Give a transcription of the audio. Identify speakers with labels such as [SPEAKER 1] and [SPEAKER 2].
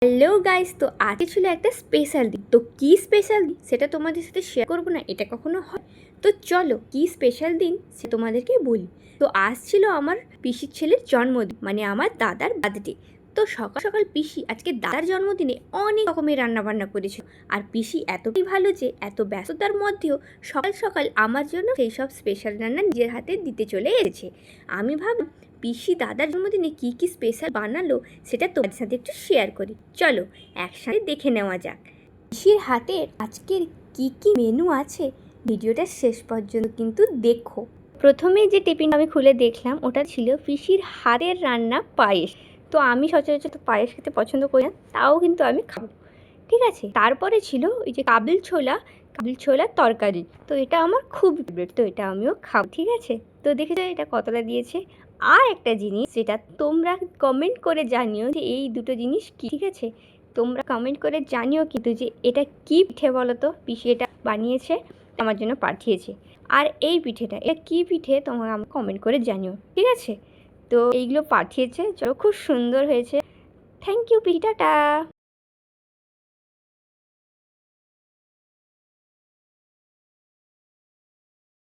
[SPEAKER 1] Hello guys, তো আজকে ছিল একটা স্পেশাল দিন। তো কি স্পেশাল দিন সেটা তোমাদের সাথে শেয়ার করবো না, এটা কখনো হয়? তো চলো কি স্পেশাল দিন সে তোমাদেরকে বলি। তো আজ ছিল আমার পিসির ছেলের জন্মদিন, মানে আমার দাদার বার্থডে। তো সকাল সকাল পিসি আজকে দাদার জন্মদিনে অনেক রকমের রান্নাবান্না করেছিল। আর পিসি এতটাই ভালো যে এত ব্যস্ততার মধ্যেও সকাল সকাল আমার জন্য সেই সব স্পেশাল রান্না নিজের হাতে দিতে চলে এসেছে। আমি ভাবলাম পিসি দাদার জন্মদিনে কী কী স্পেশাল বানালো সেটা তোমাদের সাথে একটু শেয়ার করি। চলো একসাথে দেখে নেওয়া যাক পিসির হাতের আজকের কী কী মেনু আছে। ভিডিওটা শেষ পর্যন্ত কিন্তু দেখো। প্রথমে যে টিফিন আমি খুলে দেখলাম ওটা ছিল পিসির হাতের রান্না পায়েস। তো আমি সচরাচর তো পায়েস খেতে পছন্দ করি না, তাও কিন্তু আমি খাবো, ঠিক আছে। তারপরে ছিল ওই যে কাবুল ছোলার তরকারি। তো এটা আমার খুব ফেভারিট, তো এটা আমিও খাবো, ঠিক আছে। তো দেখেছো এটা কতটা দিয়েছে। আর একটা জিনিস যেটা তোমরা কমেন্ট করে জানিও যে এই দুটো জিনিস কি, ঠিক আছে। তোমরা কমেন্ট করে জানিও কিন্তু যে এটা কি পিঠে বলো তো, পিসি এটা বানিয়েছে আমার জন্য পাঠিয়েছে। আর এই পিঠেটা এটা কি পিঠে তোমরা আমাকে কমেন্ট করে জানিও, ঠিক আছে। তো এইগুলো পাঠিয়েছে, চলো খুব সুন্দর হয়েছে। থ্যাংক ইউ পিঠি, টাটা।